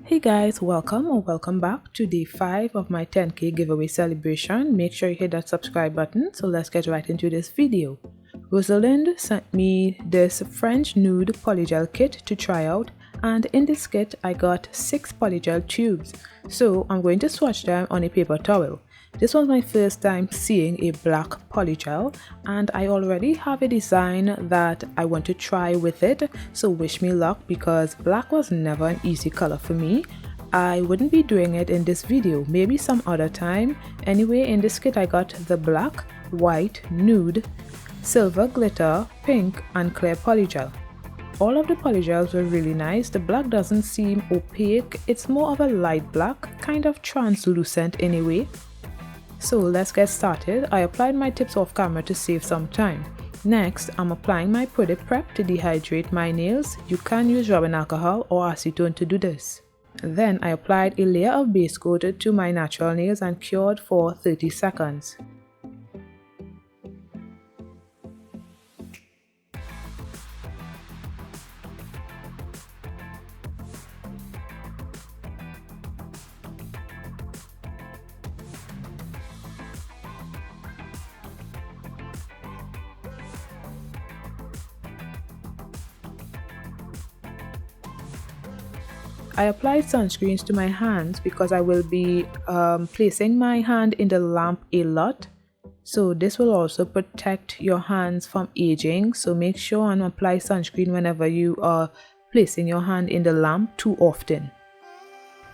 Hey guys, welcome or welcome back to day 5 of my 10k giveaway celebration. Make sure you hit that subscribe button. So let's get right into this video. Rosalind sent me this French nude polygel kit to try out, and in this kit I got 6 polygel tubes. So I'm going to swatch them on a paper towel. This was my first time seeing a black polygel, and I already have a design that I want to try with it, so wish me luck because black was never an easy color for me. I wouldn't be doing it in this video, maybe some other time. Anyway, in this kit I got the black, white, nude, silver glitter, pink and clear polygel. All of the polygels were really nice. The black doesn't seem opaque, it's more of a light black, kind of translucent in a way. So let's get started. I applied my tips off camera to save some time. Next, I'm applying my product prep to dehydrate my nails. You can use rubbing alcohol or acetone to do this. Then I applied a layer of base coat to my natural nails and cured for 30 seconds. I applied sunscreens to my hands because I will be placing my hand in the lamp a lot. So this will also protect your hands from aging. So make sure and apply sunscreen whenever you are placing your hand in the lamp too often.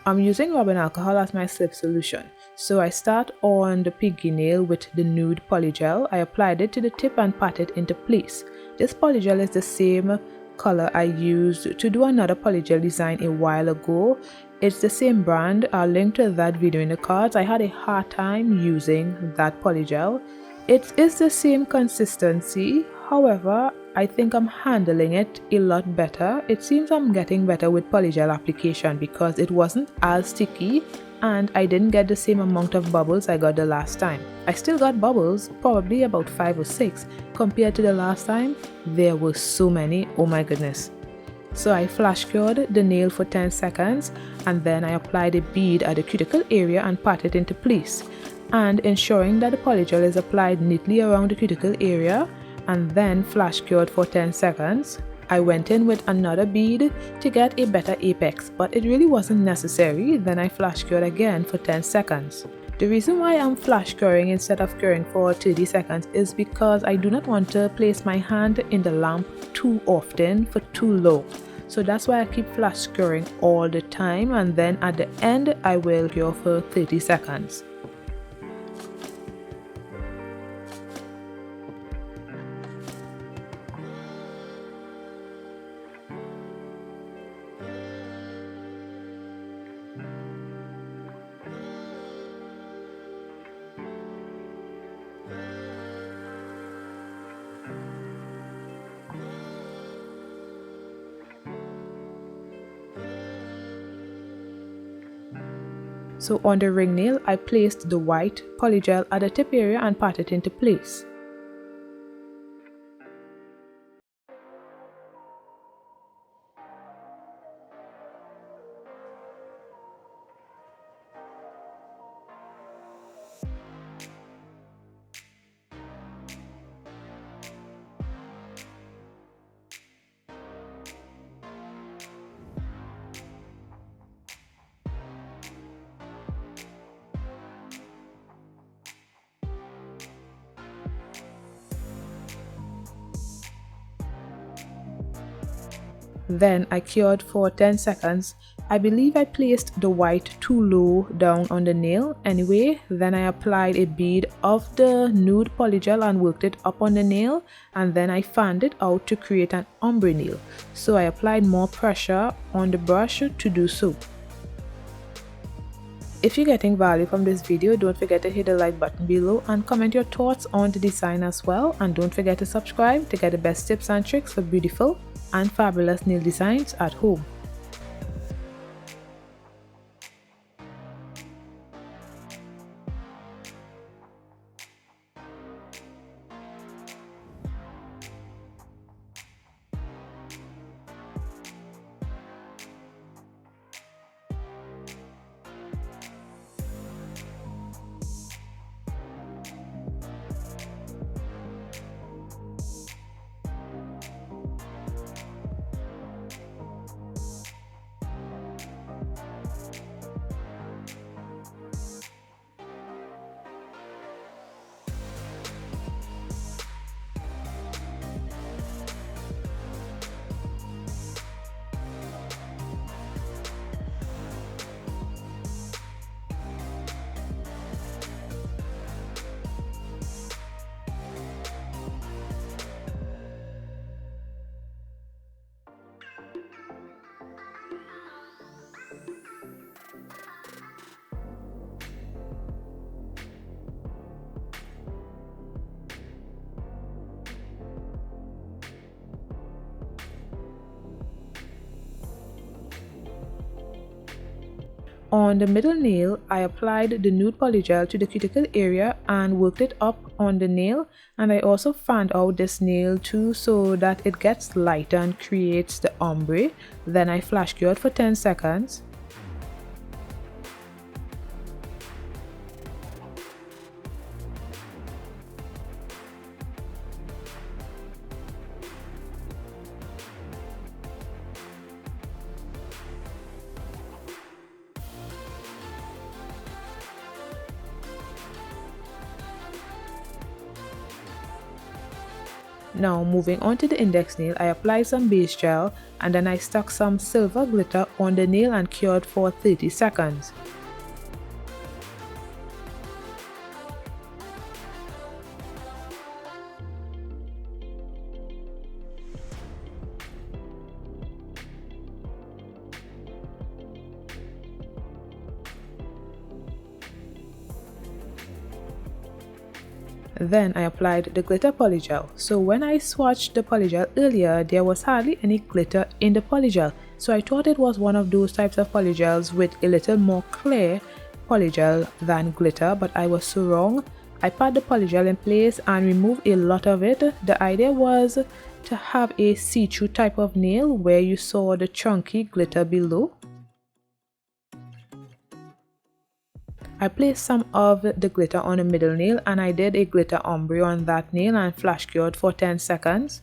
I'm using rubbing alcohol as my slip solution. So I start on the pinky nail with the nude polygel. I applied it to the tip and pat it into place. This polygel is the same color I used to do another polygel design a while ago. It's the same brand. I'll link to that video in the cards. I had a hard time using that polygel. It is the same consistency, however I think I'm handling it a lot better. It seems I'm getting better with polygel application because it wasn't as sticky and I didn't get the same amount of bubbles I got the last time. I still got bubbles, probably about 5 or 6. Compared to the last time, there were so many, oh my goodness. So I flash cured the nail for 10 seconds and then I applied a bead at the cuticle area and pat it into place. And ensuring that the polygel is applied neatly around the cuticle area and then flash cured for 10 seconds. I went in with another bead to get a better apex, but it really wasn't necessary. Then I flash cured again for 10 seconds. The reason why I'm flash curing instead of curing for 30 seconds is because I do not want to place my hand in the lamp too often for too long. So that's why I keep flash curing all the time, and then at the end I will cure for 30 seconds. So on the ring nail, I placed the white polygel at the tip area and pat it into place. Then I cured for 10 seconds. I believe I placed the white too low down on the nail. Anyway, then I applied a bead of the nude polygel and worked it up on the nail, and then I fanned it out to create an ombre nail. So I applied more pressure on the brush to do so. If you're getting value from this video, don't forget to hit the like button below and comment your thoughts on the design as well. And don't forget to subscribe to get the best tips and tricks for beautiful and fabulous nail designs at home. On the middle nail, I applied the nude polygel to the cuticle area and worked it up on the nail, and I also fanned out this nail too so that it gets lighter and creates the ombre. Then I flash cured for 10 seconds. Now moving on to the index nail, I applied some base gel and then I stuck some silver glitter on the nail and cured for 30 seconds. Then I applied the glitter polygel. So when I swatched the polygel earlier, there was hardly any glitter in the polygel. So I thought it was one of those types of polygels with a little more clear polygel than glitter, but I was so wrong. I pat the polygel in place and removed a lot of it. The idea was to have a see-through type of nail where you saw the chunky glitter below. I placed some of the glitter on the middle nail and I did a glitter ombre on that nail and flash cured for 10 seconds.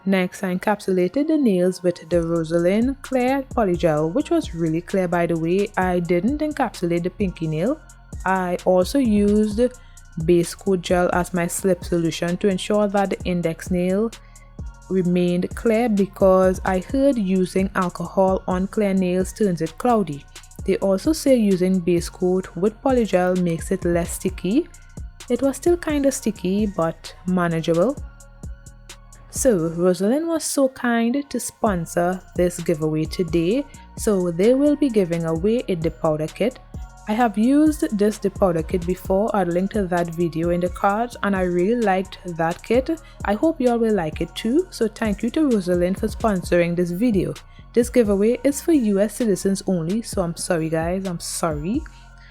Next, I encapsulated the nails with the Rosalind Clear Polygel, which was really clear by the way. I didn't encapsulate the pinky nail. I also used base coat gel as my slip solution to ensure that the index nail remained clear, because I heard using alcohol on clear nails turns it cloudy. They also say using base coat with polygel makes it less sticky. It was still kinda sticky but manageable. So Rosalind was so kind to sponsor this giveaway today, so they will be giving away a dip powder kit. I have used this dip powder kit before. I'll link to that video in the cards and I really liked that kit. I hope you all will like it too, so thank you to Rosalind for sponsoring this video. This giveaway is for US citizens only, so I'm sorry guys, I'm sorry.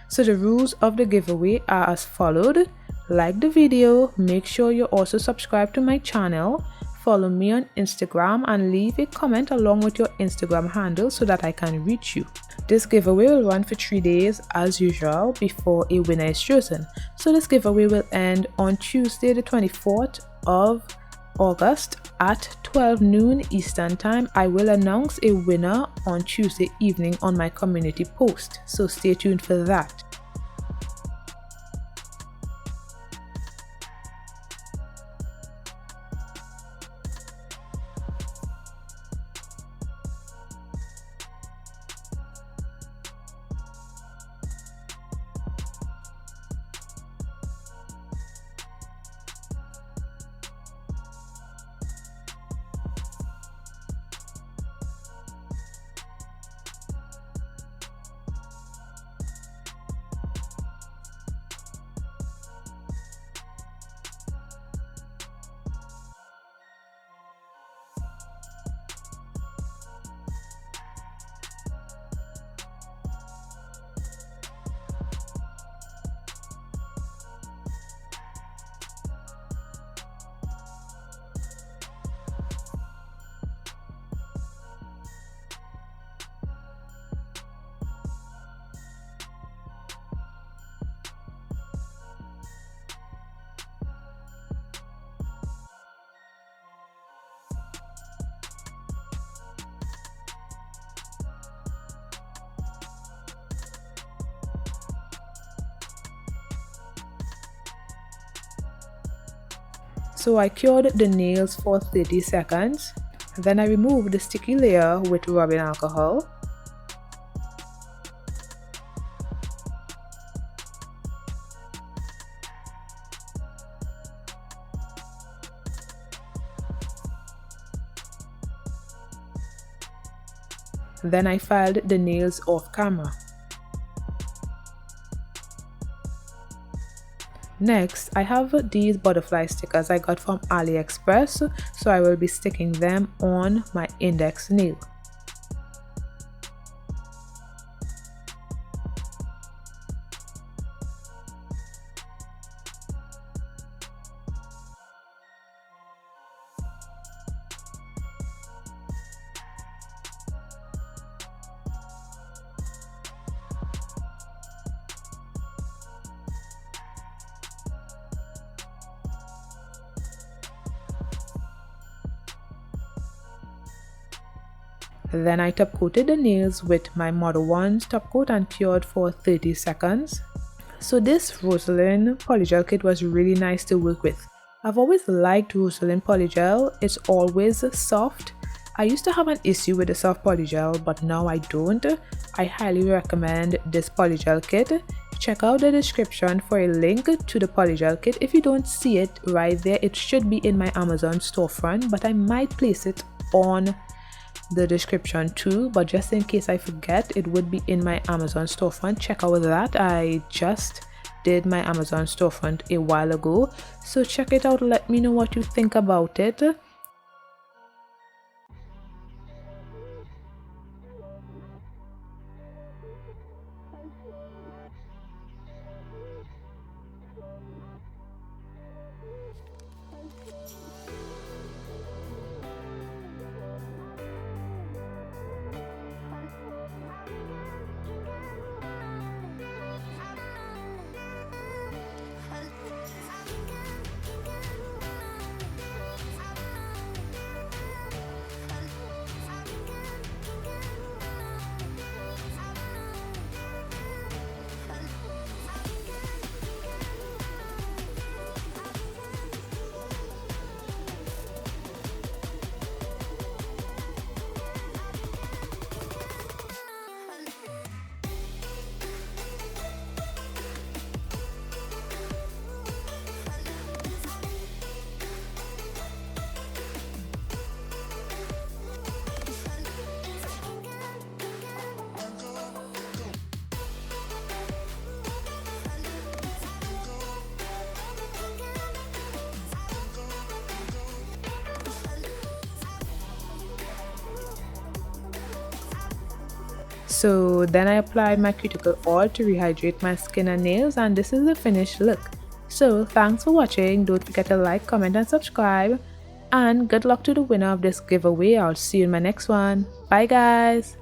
So the rules of the giveaway are as followed. Like the video, make sure you also subscribe to my channel, follow me on Instagram and leave a comment along with your Instagram handle so that I can reach you. This giveaway will run for 3 days as usual before a winner is chosen. So this giveaway will end on Tuesday the 24th of August at 12 noon Eastern Time. I will announce a winner on Tuesday evening on my community post, so stay tuned for that. So I cured the nails for 30 seconds. Then I removed the sticky layer with rubbing alcohol. Then I filed the nails off camera. Next, I have these butterfly stickers I got from AliExpress, so I will be sticking them on my index nail. Then I top coated the nails with my Model 1's top coat and cured for 30 seconds. So this Rosalind Polygel Kit was really nice to work with. I've always liked Rosalind Polygel, it's always soft. I used to have an issue with the soft polygel, but now I don't. I highly recommend this polygel kit. Check out the description for a link to the polygel kit. If you don't see it right there, it should be in my Amazon storefront, but I might place it on the description too, but just in case I forget, it would be in my Amazon storefront. Check out that. I just did my Amazon storefront a while ago, so check it out. Let me know what you think about it. So then I applied my cuticle oil to rehydrate my skin and nails, and this is the finished look. So thanks for watching. Don't forget to like, comment and subscribe, and good luck to the winner of this giveaway. I'll see you in my next one. Bye guys.